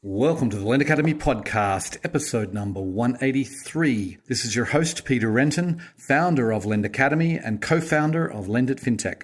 Welcome to the Lend Academy podcast, episode number 183. This is your host, Peter Renton, founder of Lend Academy and co-founder of Lend It Fintech.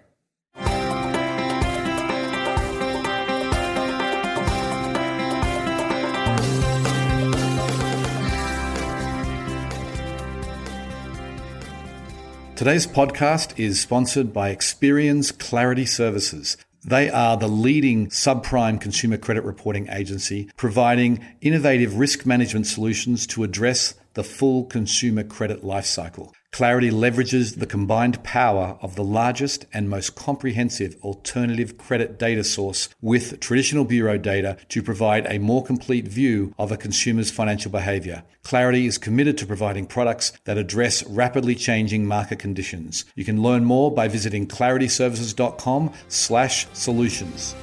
Today's podcast is sponsored by Experian's Clarity Services. They are the leading subprime consumer credit reporting agency, providing innovative risk management solutions to address the full consumer credit lifecycle. Clarity leverages the combined power of the largest and most comprehensive alternative credit data source with traditional bureau data to provide a more complete view of a consumer's financial behavior. Clarity is committed to providing products that address rapidly changing market conditions. You can learn more by visiting clarityservices.com/solutions.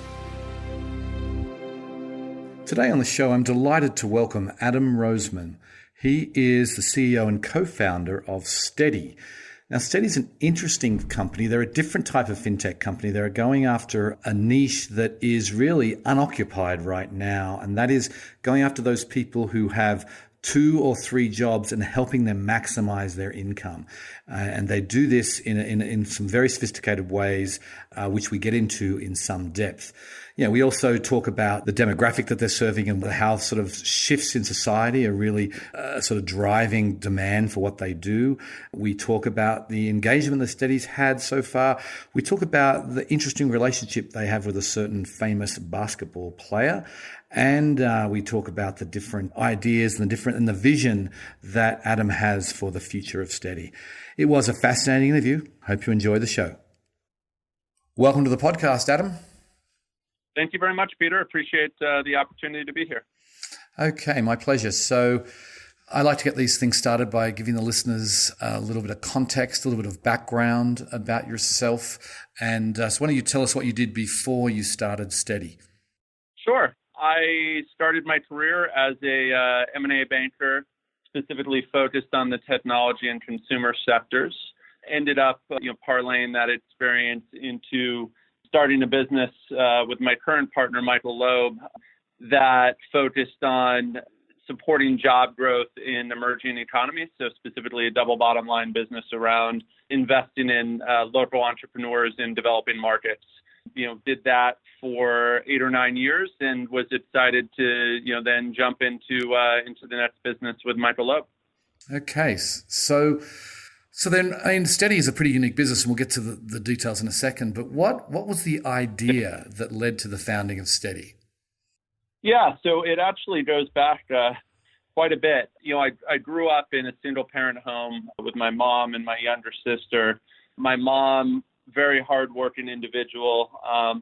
Today on the show, I'm delighted to welcome Adam Roseman. He is the CEO and co-founder of Steady. Now, Steady is an interesting company. They're a different type of fintech company. They're going after a niche that is really unoccupied right now, and that is going after those people who have 2 or 3 jobs and helping them maximize their income. And they do this in some very sophisticated ways, which we get into in some depth. We also talk about the demographic that they're serving and how sort of shifts in society are really sort of driving demand for what they do. We talk about the engagement that Steady's had so far. We talk about the interesting relationship they have with a certain famous basketball player. And we talk about the different ideas and the vision that Adam has for the future of Steady. It was a fascinating interview. Hope you enjoy the show. Welcome to the podcast, Adam. Thank you very much, Peter. Appreciate the opportunity to be here. Okay, my pleasure. So I like to get these things started by giving the listeners a little bit of context, a little bit of background about yourself. And so why don't you tell us what you did before you started Steady? Sure. I started my career as a M&A banker, specifically focused on the technology and consumer sectors. Ended up parlaying that experience into starting a business with my current partner, Michael Loeb, that focused on supporting job growth in emerging economies, so specifically a double bottom line business around investing in local entrepreneurs in developing markets. Did that for 8 or 9 years and was excited to then jump into the next business with Michael Loeb. Okay, so then, Steady is a pretty unique business, and we'll get to the details in a second. But what was the idea that led to the founding of Steady? Yeah, so it actually goes back quite a bit. I grew up in a single-parent home with my mom and my younger sister. My mom, very hardworking individual,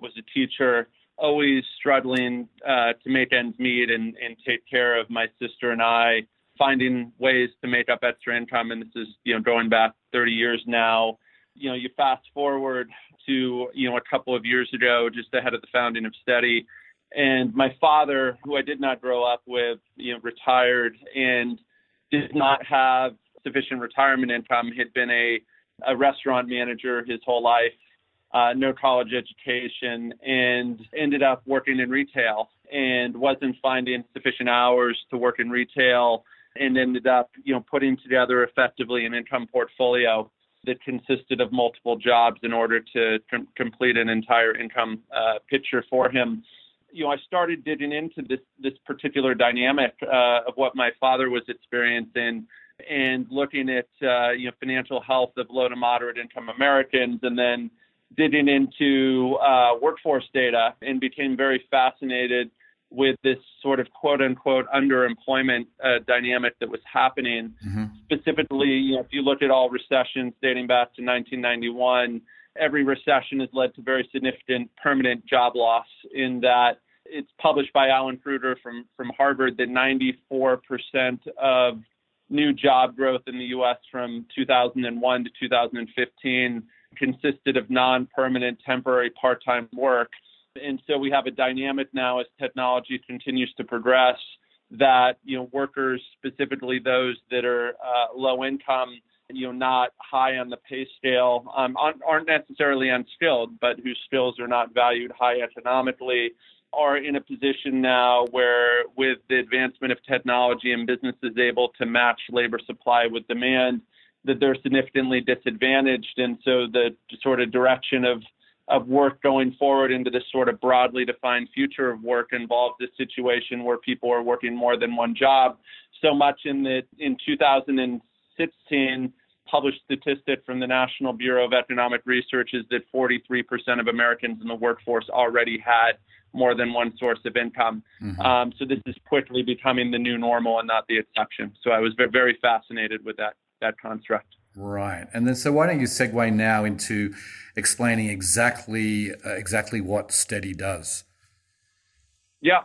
was a teacher, always struggling to make ends meet and take care of my sister and I, finding ways to make up extra income. And this is, going back 30 years now. You fast forward to, a couple of years ago, just ahead of the founding of Steady. And my father, who I did not grow up with, retired and did not have sufficient retirement income. He had been a restaurant manager his whole life, no college education, and ended up working in retail and wasn't finding sufficient hours to work in retail, and ended up, putting together effectively an income portfolio that consisted of multiple jobs in order to complete an entire income picture for him. I started digging into this particular dynamic of what my father was experiencing and looking at financial health of low to moderate income Americans, and then digging into workforce data, and became very fascinated with this sort of quote unquote underemployment dynamic that was happening. Mm-hmm. Specifically, if you look at all recessions dating back to 1991, every recession has led to very significant permanent job loss, in that it's published by Alan Kruger from Harvard that 94% of new job growth in the U.S. from 2001 to 2015 consisted of non-permanent, temporary, part-time work. And so we have a dynamic now as technology continues to progress that, workers, specifically those that are low income, not high on the pay scale, aren't necessarily unskilled, but whose skills are not valued high economically, are in a position now where, with the advancement of technology and businesses able to match labor supply with demand, that they're significantly disadvantaged. And so the sort of direction of work going forward into this sort of broadly defined future of work involves this situation where people are working more than one job. So much in 2016, published statistic from the National Bureau of Economic Research is that 43% of Americans in the workforce already had more than one source of income. Mm-hmm. So this is quickly becoming the new normal and not the exception. So I was very fascinated with that construct. Right. And then so why don't you segue now into explaining exactly what Steady does? Yeah.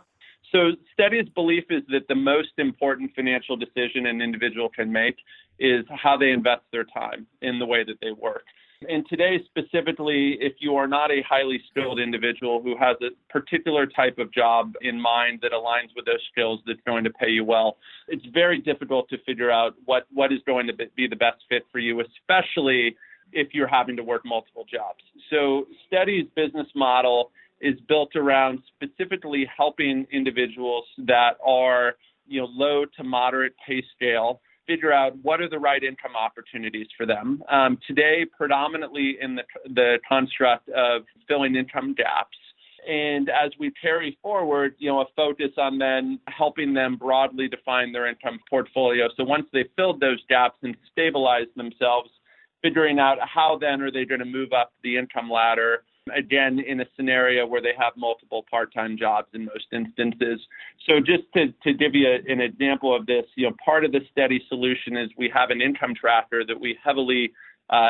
So Steady's belief is that the most important financial decision an individual can make is how they invest their time in the way that they work. And today, specifically, if you are not a highly skilled individual who has a particular type of job in mind that aligns with those skills that's going to pay you well, it's very difficult to figure out what is going to be the best fit for you, especially if you're having to work multiple jobs. So Steady's business model is built around specifically helping individuals that are, low to moderate pay scale figure out what are the right income opportunities for them. Today, predominantly in the construct of filling income gaps. And as we carry forward, a focus on then helping them broadly define their income portfolio. So once they've filled those gaps and stabilized themselves, figuring out how then are they going to move up the income ladder, again, in a scenario where they have multiple part-time jobs in most instances. So just to give you an example of this, part of the Steady solution is we have an income tracker that we heavily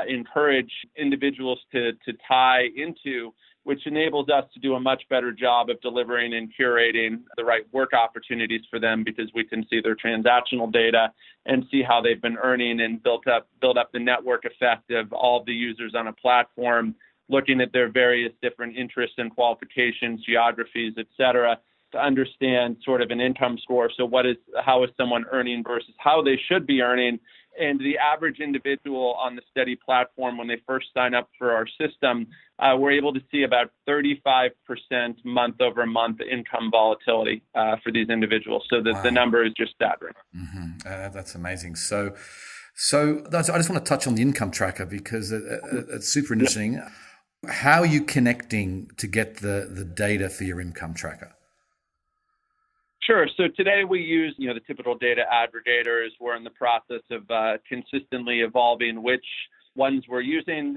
encourage individuals to tie into, which enables us to do a much better job of delivering and curating the right work opportunities for them, because we can see their transactional data and see how they've been earning and build up the network effect of all the users on a platform, looking at their various different interests and qualifications, geographies, et cetera, to understand sort of an income score. So how is someone earning versus how they should be earning? And the average individual on the Steady platform, when they first sign up for our system, we're able to see about 35% month over month income volatility for these individuals. So that the number is just staggering. Mm-hmm. That's amazing. So I just want to touch on the income tracker because it's super interesting. How are you connecting to get the data for your income tracker? Sure. So today we use, the typical data aggregators. We're in the process of consistently evolving which ones we're using,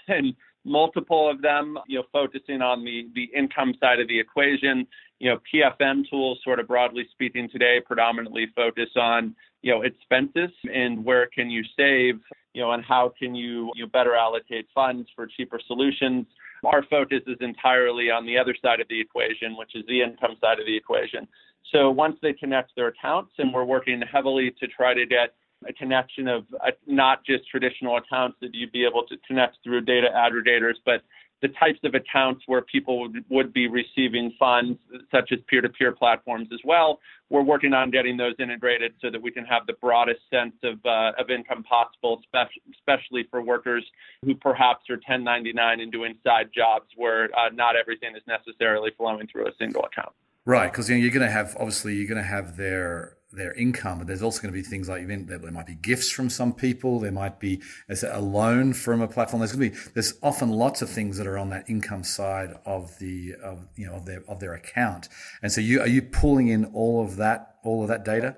and multiple of them, focusing on the income side of the equation. PFM tools, sort of broadly speaking today, predominantly focus on, expenses and where can you save, and how can you better allocate funds for cheaper solutions. Our focus is entirely on the other side of the equation, which is the income side of the equation. So once they connect their accounts, and we're working heavily to try to get a connection of not just traditional accounts that you'd be able to connect through data aggregators, but the types of accounts where people would be receiving funds, such as peer-to-peer platforms as well. We're working on getting those integrated so that we can have the broadest sense of income possible, especially for workers who perhaps are 1099 and doing side jobs where not everything is necessarily flowing through a single account. Right, because you're going to have their income, but there's also going to be things like there might be gifts from some people, there might be a loan from a platform. There's often lots of things that are on that income side of their account, and so are you pulling in all of that data?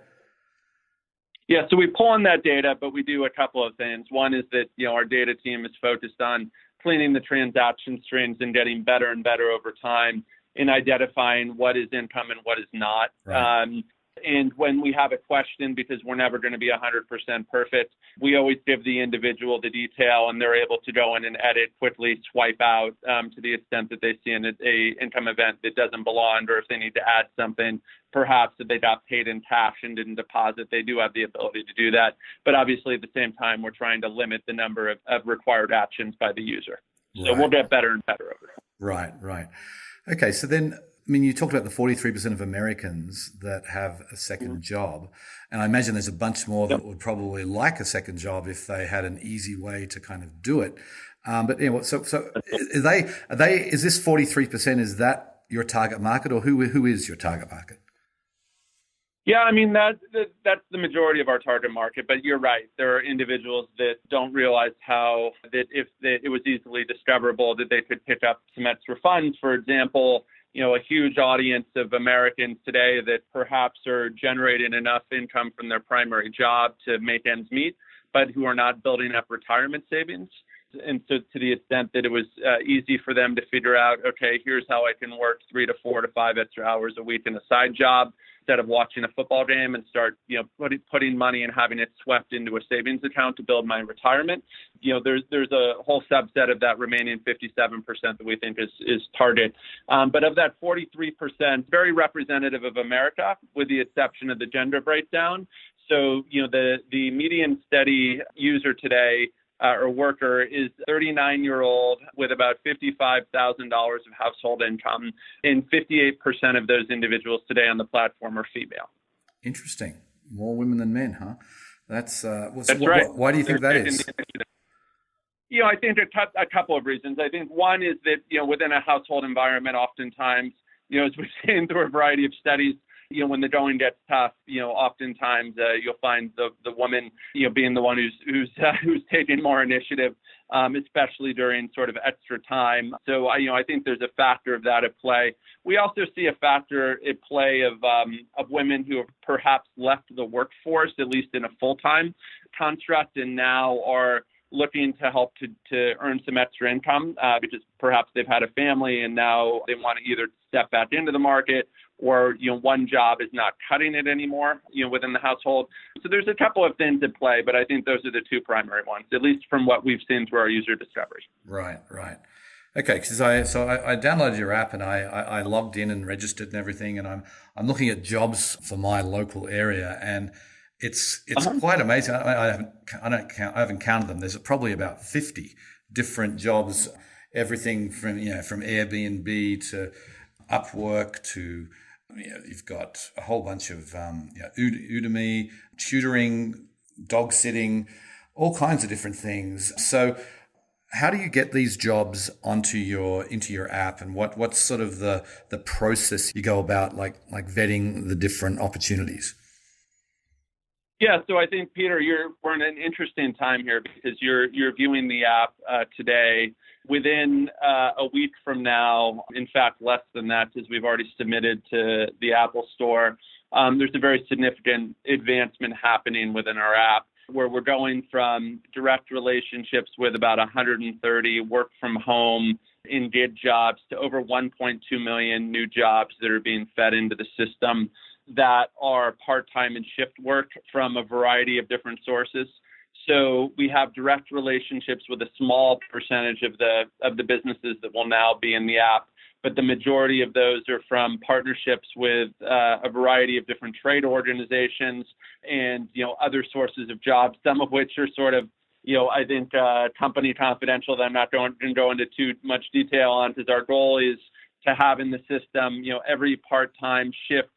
Yeah, so we pull in that data, but we do a couple of things. One is that our data team is focused on cleaning the transaction streams and getting better and better over time in identifying what is income and what is not. Right. And when we have a question, because we're never going to be 100% perfect, we always give the individual the detail, and they're able to go in and edit quickly, swipe out to the extent that they see an income event that doesn't belong, or if they need to add something, perhaps that they got paid in cash and didn't deposit, they do have the ability to do that. But obviously, at the same time, we're trying to limit the number of required actions by the user. So We'll get better and better over time. Right. Okay, so then, you talked about the 43% of Americans that have a second job, and I imagine there's a bunch more that would probably like a second job if they had an easy way to kind of do it. But so is this 43%? Is that your target market, or who is your target market? Yeah, I mean, that's the majority of our target market, but you're right. There are individuals that don't realize how that if it was easily discoverable that they could pick up some extra funds. For example, a huge audience of Americans today that perhaps are generating enough income from their primary job to make ends meet, but who are not building up retirement savings. And so to the extent that it was easy for them to figure out, okay, here's how I can work 3 to 4 to 5 extra hours a week in a side job instead of watching a football game, and start, putting money and having it swept into a savings account to build my retirement. There's a whole subset of that remaining 57% that we think is target. But of that 43%, very representative of America, with the exception of the gender breakdown. So, the median steady user today or worker is 39-year-old with about $55,000 of household income, and 58% of those individuals today on the platform are female. Interesting. More women than men, huh? That's right. Why do you think that is? I think a couple of reasons. I think one is that, within a household environment, oftentimes, as we've seen through a variety of studies, when the going gets tough, oftentimes you'll find the woman, being the one who's taking more initiative, especially during sort of extra time. So I think there's a factor of that at play. We also see a factor at play of women who have perhaps left the workforce, at least in a full-time construct, and now are looking to help to earn some extra income because perhaps they've had a family and now they want to either step back into the market, or one job is not cutting it anymore within the household. So there's a couple of things at play, but I think those are the two primary ones, at least from what we've seen through our user discovery. Right. Okay, because I downloaded your app and I logged in and registered and everything, and I'm looking at jobs for my local area, and it's quite amazing. I haven't counted them. There's probably about 50 different jobs, everything from Airbnb to Upwork to, you've got a whole bunch of Udemy, tutoring, dog sitting, all kinds of different things. So how do you get these jobs into your app, and what's sort of the process you go about like vetting the different opportunities? Yeah, so I think, Peter, we're in an interesting time here because you're viewing the app today. Within a week from now, in fact, less than that, because we've already submitted to the Apple Store, there's a very significant advancement happening within our app, where we're going from direct relationships with about 130 work from home in gig jobs to over 1.2 million new jobs that are being fed into the system that are part-time and shift work from a variety of different sources. So we have direct relationships with a small percentage of the businesses that will now be in the app, but the majority of those are from partnerships with a variety of different trade organizations and other sources of jobs, some of which are sort of I think company confidential that I'm not going to go into too much detail on, because our goal is to have in the system every part-time shift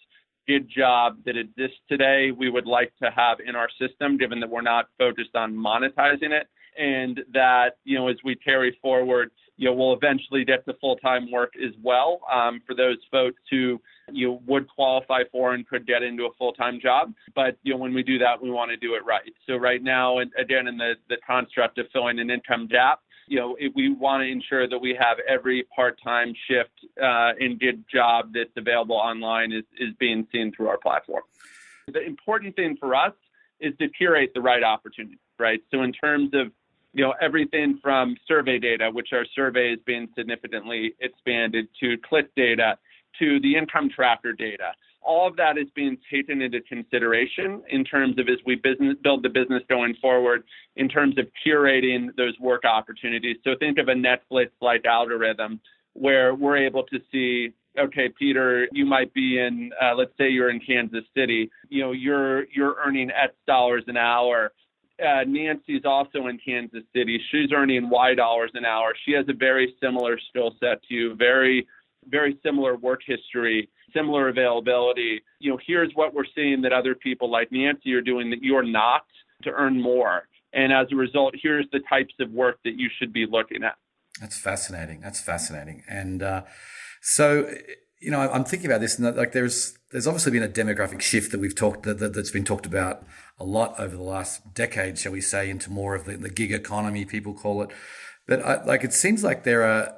gig job that exists today, we would like to have in our system, given that we're not focused on monetizing it. And that, as we carry forward, we'll eventually get to full-time work as well for those folks who would qualify for and could get into a full-time job. But, when we do that, we want to do it right. So right now, and again, in the construct of filling an income gap, we want to ensure that we have every part-time shift in gig job that's available online is being seen through our platform. The important thing for us is to curate the right opportunity, right? So in terms of, everything from survey data, which our survey is being significantly expanded, to click data, to the income tracker data, all of that is being taken into consideration in terms of as we build the business going forward, in terms of curating those work opportunities. So think of a Netflix-like algorithm where we're able to see, okay, Peter, you might be in, let's say you're in Kansas City, you're earning X dollars an hour. Nancy's also in Kansas City. She's earning Y dollars an hour. She has a very similar skill set to you, very, very similar work history, similar availability. Here's what we're seeing that other people like Nancy are doing that you're not, to earn more. And as a result, here's the types of work that you should be looking at. That's fascinating. And So, I'm thinking about this, and like there's obviously been a demographic shift that that's been talked about a lot over the last decade, shall we say, into more of the gig economy, people call it. But it seems like there are,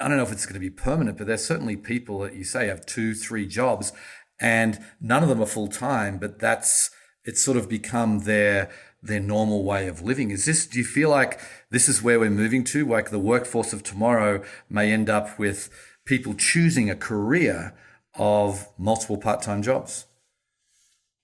I don't know if it's going to be permanent, but there's certainly people that you say have 2-3 jobs, and none of them are full time. But it's sort of become their normal way of living. Do you feel like this is where we're moving to? Like the workforce of tomorrow may end up with people choosing a career of multiple part-time jobs?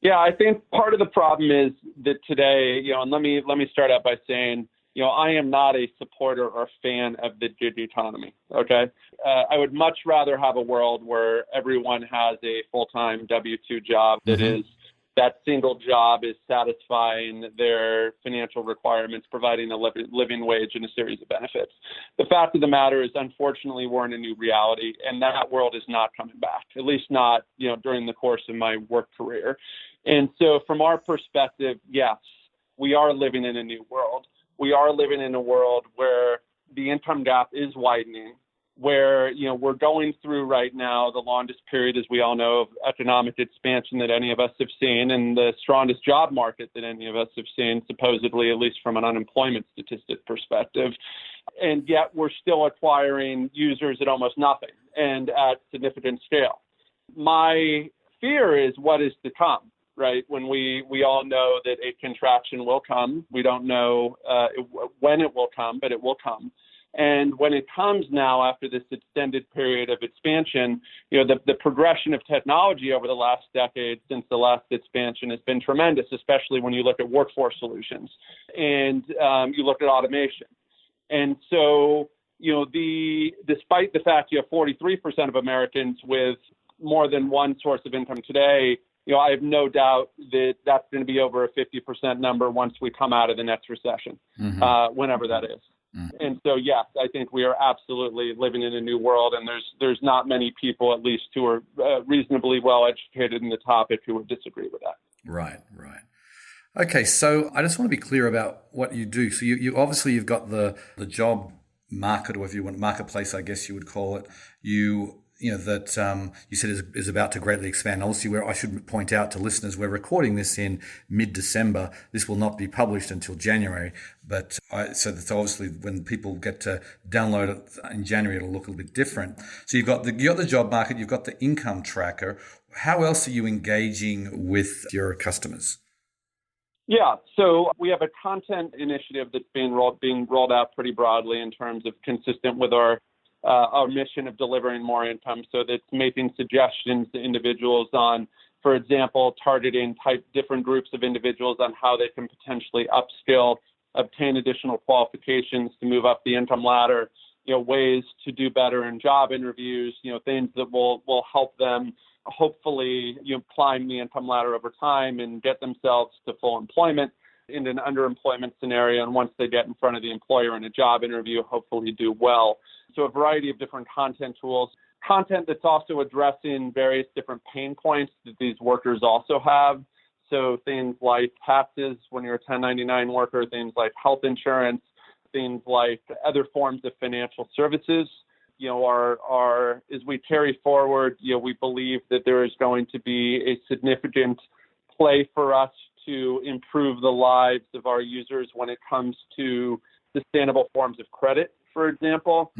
Yeah, I think part of the problem is that today, and let me start out by saying, I am not a supporter or fan of the gig economy. Okay, I would much rather have a world where everyone has a full-time W-2 job that single job is satisfying their financial requirements, providing a living wage and a series of benefits. The fact of the matter is, unfortunately, we're in a new reality, and that world is not coming back, at least not, during the course of my work career. And so from our perspective, yes, we are living in a new world. We are living in a world where the income gap is widening, where, we're going through right now the longest period, as we all know, of economic expansion that any of us have seen, and the strongest job market that any of us have seen, supposedly, at least from an unemployment statistic perspective. And yet we're still acquiring users at almost nothing and at significant scale. My fear is what is to come, right? When we all know that a contraction will come. We don't know when it will come, but it will come. And when it comes now, after this extended period of expansion, the progression of technology over the last decade since the last expansion has been tremendous, especially when you look at workforce solutions and you look at automation. And so, despite the fact you have 43% of Americans with more than one source of income today, I have no doubt that that's going to be over a 50% number once we come out of the next recession, whenever that is. And so, yes, I think we are absolutely living in a new world, and there's not many people, at least, who are reasonably well educated in the topic who would disagree with that. Right. Okay, so I just want to be clear about what you do. So you obviously you've got the job market, or if you want marketplace, I guess you would call it. That you said is about to greatly expand. Obviously, where I should point out to listeners, we're recording this in mid-December. This will not be published until January. But so that's obviously when people get to download it in January, it'll look a little bit different. So you've got the job market, you've got the income tracker. How else are you engaging with your customers? Yeah, so we have a content initiative that's being rolled out pretty broadly in terms of consistent with our mission of delivering more income. So that's making suggestions to individuals on, for example, targeting different groups of individuals on how they can potentially upskill, obtain additional qualifications to move up the income ladder, ways to do better in job interviews, things that will help them hopefully climb the income ladder over time and get themselves to full employment in an underemployment scenario. And once they get in front of the employer in a job interview, hopefully do well. So a variety of different content tools, content that's also addressing various different pain points that these workers also have. So things like taxes when you're a 1099 worker, things like health insurance, things like other forms of financial services. As we carry forward, we believe that there is going to be a significant play for us to improve the lives of our users when it comes to sustainable forms of credit, for example,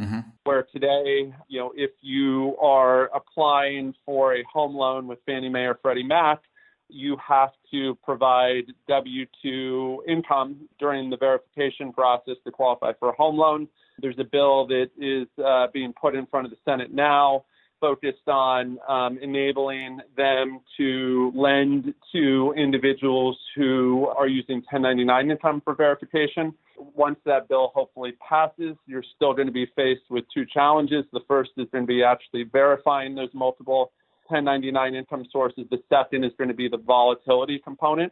where today, if you are applying for a home loan with Fannie Mae or Freddie Mac, you have to provide W-2 income during the verification process to qualify for a home loan. There's a bill that is being put in front of the Senate now, focused on enabling them to lend to individuals who are using 1099 income for verification. Once that bill hopefully passes, you're still going to be faced with two challenges. The first is going to be actually verifying those multiple 1099 income sources. The second is going to be the volatility component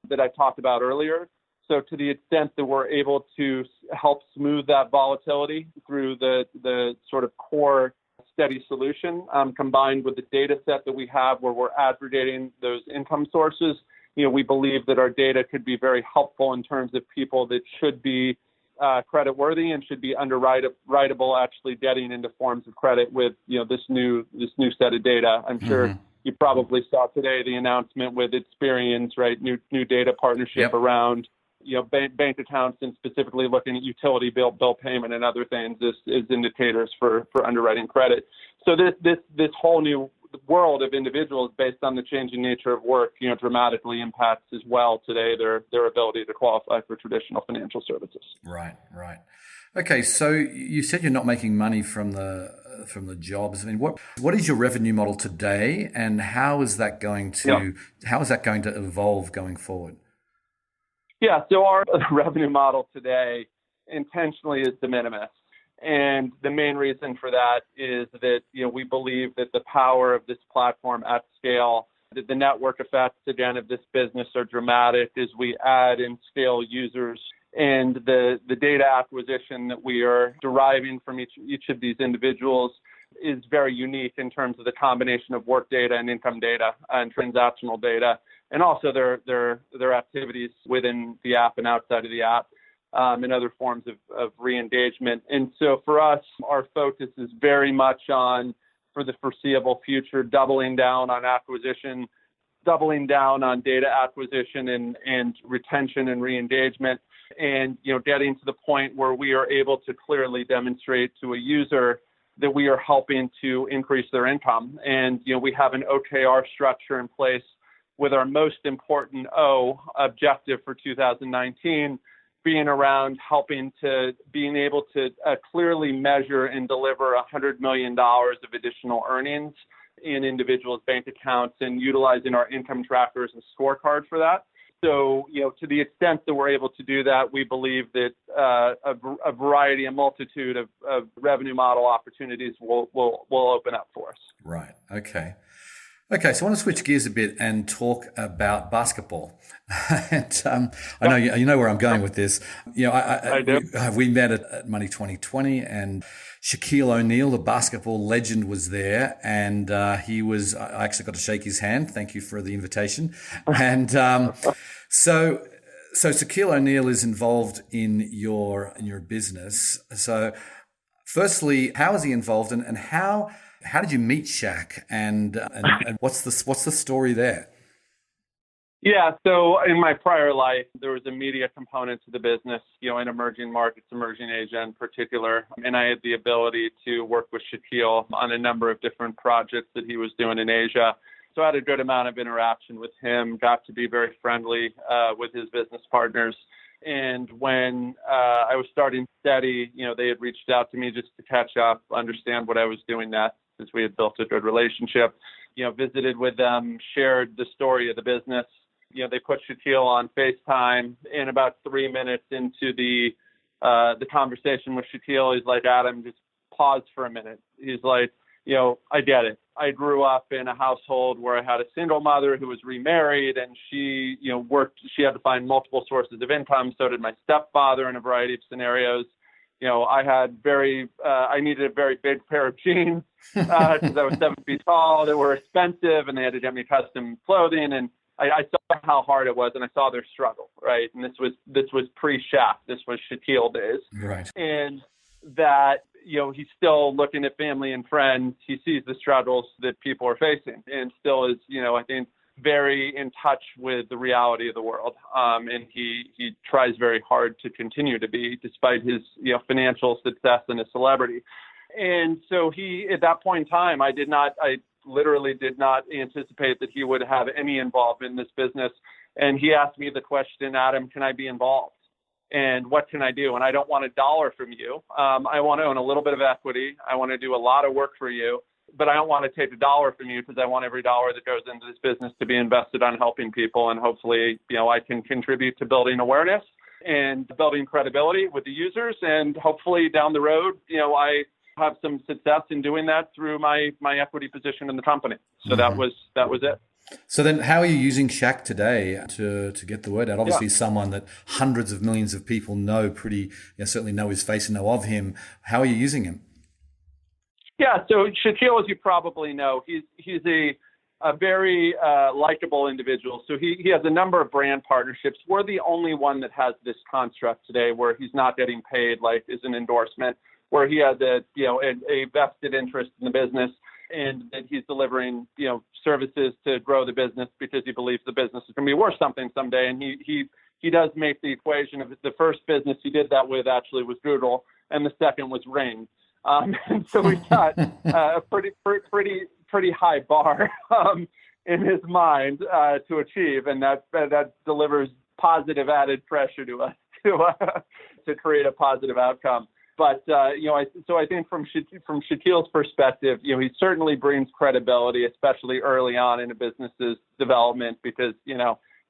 that I talked about earlier. So to the extent that we're able to help smooth that volatility through the sort of core steady solution, combined with the data set that we have where we're aggregating those income sources, we believe that our data could be very helpful in terms of people that should be credit worthy and should be underwritable, actually getting into forms of credit with this new set of data. I'm sure you probably saw today the announcement with Experian's new data partnership around bank accounts, and specifically looking at utility bill payment and other things as indicators for underwriting credit. So this whole new world of individuals, based on the changing nature of work, dramatically impacts as well today their ability to qualify for traditional financial services. Right. Okay, so you said you're not making money from the jobs. I mean, what is your revenue model today, and how is that going to evolve going forward? Yeah, so our revenue model today intentionally is de minimis. And the main reason for that is that, we believe that the power of this platform at scale, that the network effects, again, of this business are dramatic as we add and scale users. And the data acquisition that we are deriving from each of these individuals is very unique in terms of the combination of work data and income data and transactional data, and also their activities within the app and outside of the app. And other forms of re-engagement. And so for us, our focus is very much on, for the foreseeable future, doubling down on acquisition, doubling down on data acquisition and retention and re-engagement, and getting to the point where we are able to clearly demonstrate to a user that we are helping to increase their income. And we have an OKR structure in place with our most important objective for 2019 being around being able to clearly measure and deliver $100 million of additional earnings in individuals' bank accounts, and utilizing our income trackers and scorecard for that. So, to the extent that we're able to do that, we believe that a variety, a multitude of revenue model opportunities will open up for us. Right. Okay, so I want to switch gears a bit and talk about basketball. And I know you know where I'm going with this. I do. We met at Money 2020, and Shaquille O'Neal, the basketball legend, was there, and I actually got to shake his hand. Thank you for the invitation. And so Shaquille O'Neal is involved in your business. So, firstly, how is he involved, and how did you meet Shaq, and what's the story there? Yeah, so in my prior life, there was a media component to the business, in emerging markets, emerging Asia in particular, and I had the ability to work with Shaquille on a number of different projects that he was doing in Asia. So I had a good amount of interaction with him, got to be very friendly with his business partners. And when I was starting Steady, they had reached out to me just to catch up, understand what I was doing next, since we had built a good relationship, visited with them, shared the story of the business. They put Shaquille on FaceTime, and about 3 minutes into the conversation with Shaquille, he's like, Adam, just pause for a minute. He's like, I get it. I grew up in a household where I had a single mother who was remarried, and she, worked. She had to find multiple sources of income. So did my stepfather in a variety of scenarios. I needed a very big pair of jeans because I was 7 feet tall. They were expensive, and they had to get me custom clothing. And I saw how hard it was, and I saw their struggle, right? And this was pre-Shaq. This was Shaquille days. Right. And that, he's still looking at family and friends. He sees the struggles that people are facing, and still is, I think, very in touch with the reality of the world. And he tries very hard to continue to be, despite his, financial success and his celebrity. And so at that point in time, I literally did not anticipate that he would have any involvement in this business. And he asked me the question, Adam, can I be involved? And what can I do? And I don't want $1 from you. I want to own a little bit of equity. I want to do a lot of work for you, but I don't want to take $1 from you, because I want every dollar that goes into this business to be invested on helping people. And hopefully, I can contribute to building awareness and building credibility with the users. And hopefully down the road, I have some success in doing that through my equity position in the company. So that was it. So then how are you using Shaq today to get the word out? Obviously, someone that hundreds of millions of people know certainly know his face and know of him. How are you using him? Yeah, so Shaquille, as you probably know, he's a a very likable individual. So he has a number of brand partnerships. We're the only one that has this construct today where he's not getting paid like is an endorsement, where he has a vested interest in the business and that he's delivering, services to grow the business because he believes the business is going to be worth something someday. And he does make the equation of the first business he did that with actually was Doodle, and the second was Ring. And so we've got a pretty high bar in his mind to achieve, and that delivers positive added pressure to us to create a positive outcome. But I think from Shaquille's perspective, he certainly brings credibility, especially early on in a business's development, because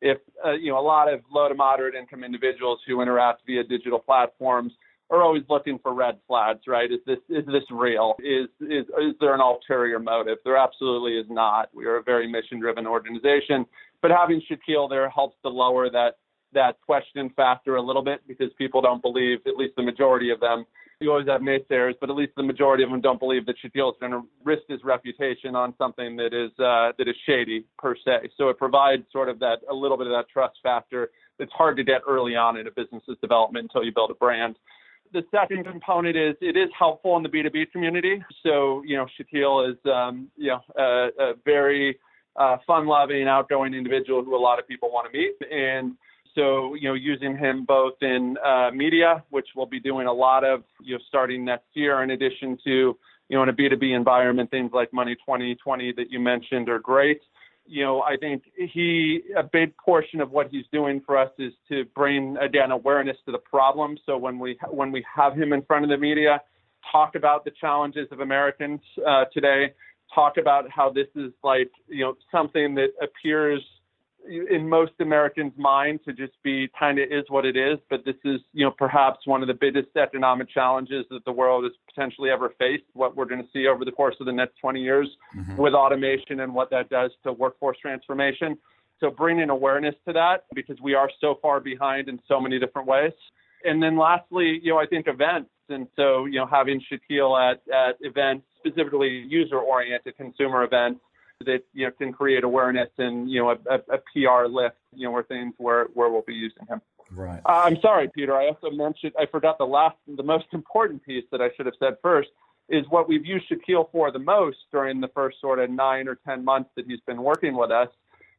if a lot of low to moderate income individuals who interact via digital platforms are always looking for red flags, right? Is this real? Is there an ulterior motive? There absolutely is not. We are a very mission-driven organization, but having Shaquille there helps to lower that question factor a little bit, because people don't believe, at least the majority of them. You always have naysayers, but at least the majority of them don't believe that Shaquille is going to risk his reputation on something that is shady per se. So it provides sort of a little bit of that trust factor that's hard to get early on in a business's development until you build a brand. The second component is it is helpful in the B2B community. So, Shaquille is, a very fun-loving, outgoing individual who a lot of people want to meet. And so, using him both in media, which we'll be doing a lot of, starting next year, in addition to, in a B2B environment, things like Money 2020 that you mentioned are great. I think a big portion of what he's doing for us is to bring, again, awareness to the problem. So when we have him in front of the media, talk about the challenges of Americans today, talk about how this is like, something that appears in most Americans' mind to just be kind of is what it is. But this is, perhaps one of the biggest economic challenges that the world has potentially ever faced, what we're going to see over the course of the next 20 years with automation and what that does to workforce transformation. So bringing awareness to that, because we are so far behind in so many different ways. And then lastly, I think events. And so, having Shaquille at events, specifically user-oriented consumer events, that can create awareness and a PR lift, where things where we'll be using him. Right. I'm sorry, Peter. I also mentioned I forgot the most important piece that I should have said first is what we've used Shaquille for the most during the first sort of 9 or 10 months that he's been working with us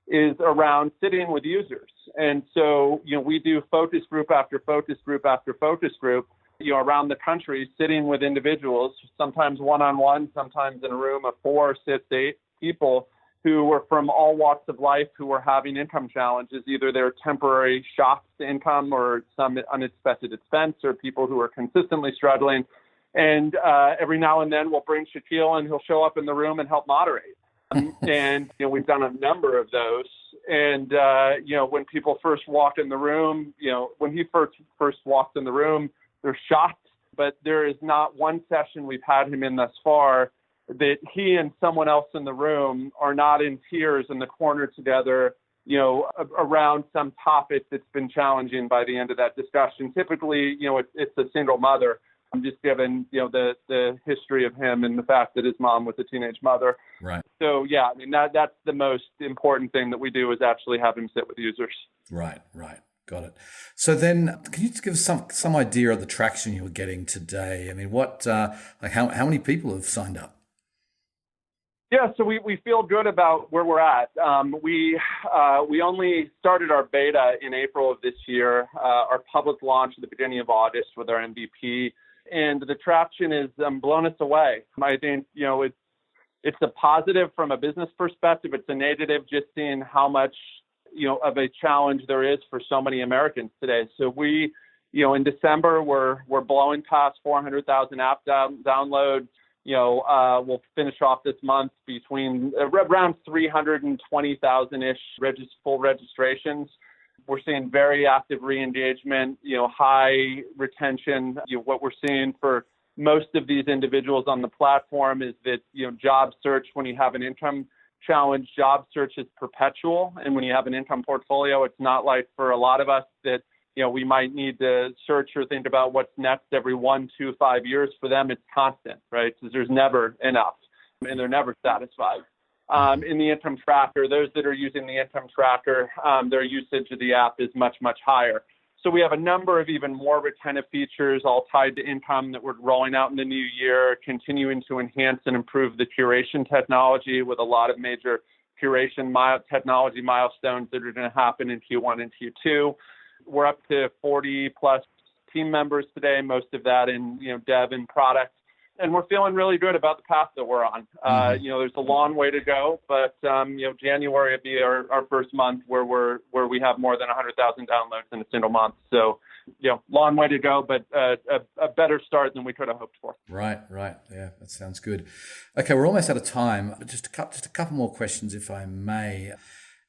is around sitting with users. And so we do focus group after focus group after focus group, around the country, sitting with individuals, sometimes one-on-one, sometimes in a room of 4, 6, 8 people who were from all walks of life, who were having income challenges. Either they're temporary shocks to income or some unexpected expense, or people who are consistently struggling. And every now and then we'll bring Shaquille and he'll show up in the room and help moderate. And we've done a number of those. And when people first walk in the room, when he first walked in the room, they're shocked. But there is not one session we've had him in thus far that he and someone else in the room are not in tears in the corner together, around some topic that's been challenging by the end of that discussion. Typically, it's a single mother. I'm just given, the history of him and the fact that his mom was a teenage mother. Right. So, yeah, I mean, that's the most important thing that we do is actually have him sit with users. Right. Got it. So then, can you give us some idea of the traction you're getting today? I mean, how many people have signed up? Yeah, so we feel good about where we're at. We only started our beta in April of this year. Our public launch at the beginning of August with our MVP, and the traction is blown us away. I think it's a positive from a business perspective. It's a negative just seeing how much of a challenge there is for so many Americans today. So we, in December we're blowing past 400,000 app downloads. We'll finish off this month between around 320,000-ish full registrations. We're seeing very active re-engagement, high retention. What we're seeing for most of these individuals on the platform is that, job search, when you have an income challenge, job search is perpetual. And when you have an income portfolio, it's not like for a lot of us that, we might need to search or think about what's next every 1, 2, 5 years. For them, it's constant, right? Because there's never enough and they're never satisfied. in the income tracker. Those that are using the income tracker, their usage of the app is much, much higher. So we have a number of even more retentive features all tied to income that we're rolling out in the new year, continuing to enhance and improve the curation technology with a lot of major curation technology milestones that are going to happen in Q1 and Q2. We're up to 40 plus team members today, most of that in dev and product. And we're feeling really good about the path that we're on. There's a long way to go, but January will be our first month where we have more than 100,000 downloads in a single month. So, long way to go, but a better start than we could have hoped for. Right. Yeah, that sounds good. Okay, we're almost out of time. Just a couple more questions, if I may.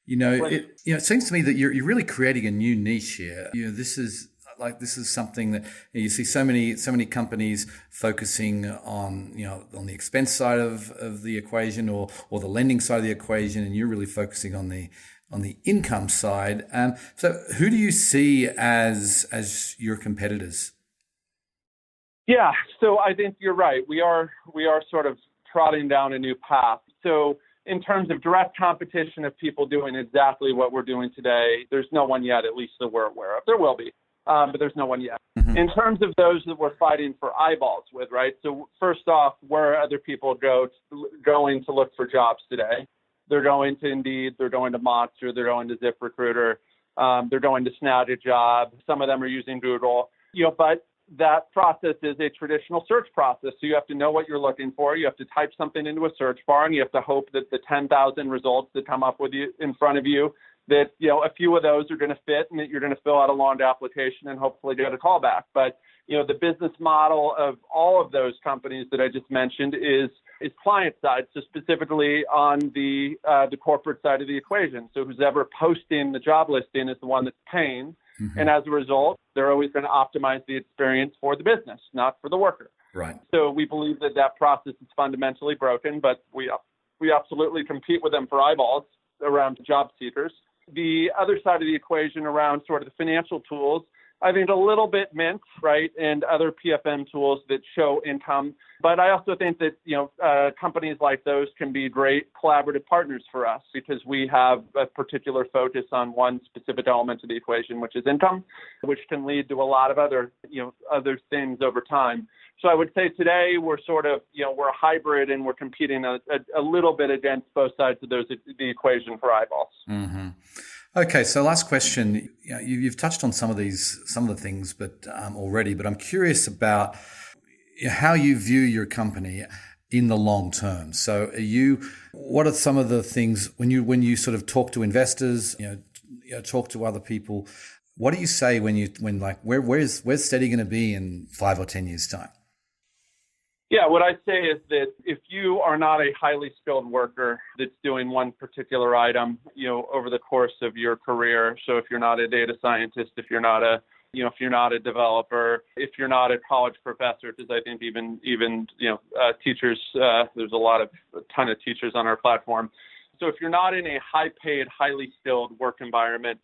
It seems to me that you're really creating a new niche here. This is something that you see so many companies focusing on the expense side of the equation or the lending side of the equation, and you're really focusing on the income side. So who do you see as your competitors? Yeah, so I think you're right. We are sort of trotting down a new path. So in terms of direct competition of people doing exactly what we're doing today, there's no one yet, at least that we're aware of. There will be. But there's no one yet. Mm-hmm. In terms of those that we're fighting for eyeballs with, right? So first off, where are other people going to look for jobs today? They're going to Indeed, they're going to Monster, they're going to ZipRecruiter, they're going to Snag a Job. Some of them are using Google. But that process is a traditional search process. So you have to know what you're looking for. You have to type something into a search bar, and you have to hope that the 10,000 results that come up with you in front of you, that a few of those are going to fit, and that you're going to fill out a long application and hopefully get a call back. But the business model of all of those companies that I just mentioned is client side, so specifically on the corporate side of the equation. So who's ever posting the job listing is the one that's paying, mm-hmm. and as a result, they're always going to optimize the experience for the business, not for the worker. Right. So we believe that process is fundamentally broken, but we absolutely compete with them for eyeballs around job seekers. The other side of the equation around sort of the financial tools, I think a little bit Mint, right, and other PFM tools that show income. But I also think that, companies like those can be great collaborative partners for us because we have a particular focus on one specific element of the equation, which is income, which can lead to a lot of other things over time. So I would say today we're sort of, we're a hybrid and we're competing a little bit against both sides of the equation for eyeballs. Mm-hmm. Okay, so last question. You've touched on some of the things, but already. But I'm curious about how you view your company in the long term. So, what are some of the things when you sort of talk to investors, talk to other people? What do you say where's Steady going to be in 5 or 10 years' time? Yeah, what I say is that if you are not a highly skilled worker that's doing one particular item, over the course of your career, so if you're not a data scientist, if you're not a developer, if you're not a college professor, because I think even teachers, there's a ton of teachers on our platform. So if you're not in a high-paid, highly skilled work environment,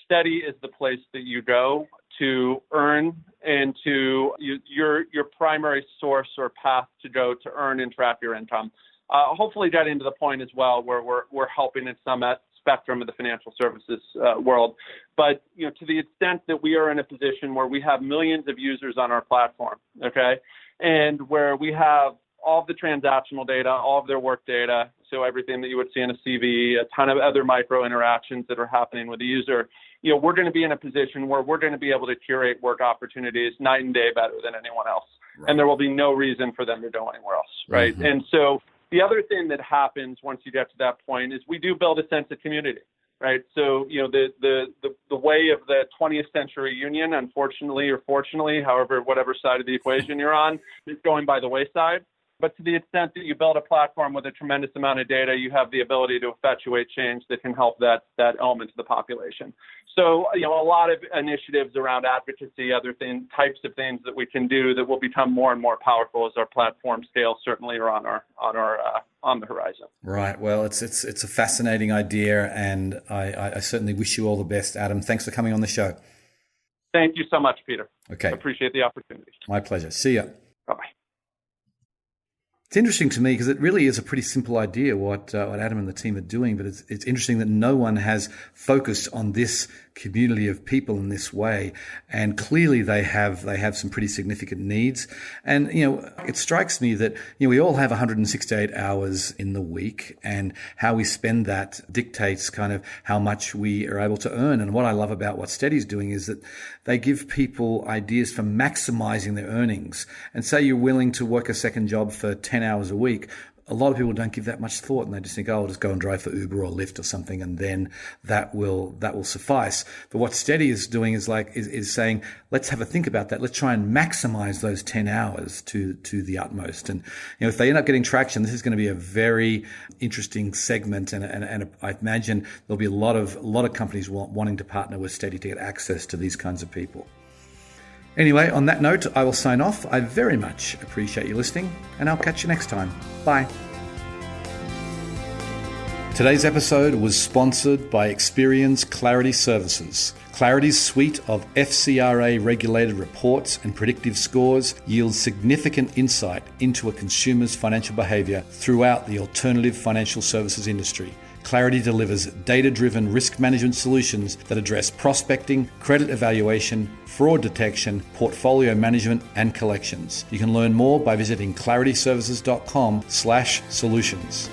Steady is the place that you go to earn and to your primary source or path to go to earn and track your income. Hopefully getting to the point as well where we're helping in some spectrum of the financial services world. But to the extent that we are in a position where we have millions of users on our platform, okay, and where we have all of the transactional data, all of their work data, so everything that you would see in a CV, a ton of other micro interactions that are happening with the user, we're going to be in a position where we're going to be able to curate work opportunities night and day better than anyone else. Right. And there will be no reason for them to go anywhere else, right? Mm-hmm. And so the other thing that happens once you get to that point is we do build a sense of community, right? So, the way of the 20th century union, unfortunately or fortunately, whatever side of the equation you're on, is going by the wayside. But to the extent that you build a platform with a tremendous amount of data, you have the ability to effectuate change that can help that element of the population. So, a lot of initiatives around advocacy, other types of things that we can do that will become more and more powerful as our platform scales certainly are on the horizon. Right. Well, it's a fascinating idea, and I certainly wish you all the best, Adam. Thanks for coming on the show. Thank you so much, Peter. Okay. I appreciate the opportunity. My pleasure. See ya. Bye-bye. It's interesting to me because it really is a pretty simple idea what Adam and the team are doing, but it's interesting that no one has focused on this community of people in this way, and clearly they have some pretty significant needs. And it strikes me that we all have 168 hours in the week, and how we spend that dictates kind of how much we are able to earn. And what I love about what Steady's doing is that they give people ideas for maximizing their earnings. And say you're willing to work a second job for 10 hours a week. A lot of people don't give that much thought, and they just think, I'll just go and drive for Uber or Lyft or something, and then that will suffice. But what Steady is doing is saying, let's have a think about that. Let's try and maximize those 10 hours to the utmost. And if they end up getting traction, this is going to be a very interesting segment, and I imagine there'll be a lot of companies wanting to partner with Steady to get access to these kinds of people. Anyway, on that note, I will sign off. I very much appreciate you listening, and I'll catch you next time. Bye. Today's episode was sponsored by Experian's Clarity Services. Clarity's suite of FCRA-regulated reports and predictive scores yields significant insight into a consumer's financial behavior throughout the alternative financial services industry. Clarity delivers data-driven risk management solutions that address prospecting, credit evaluation, fraud detection, portfolio management, and collections. You can learn more by visiting clarityservices.com/solutions.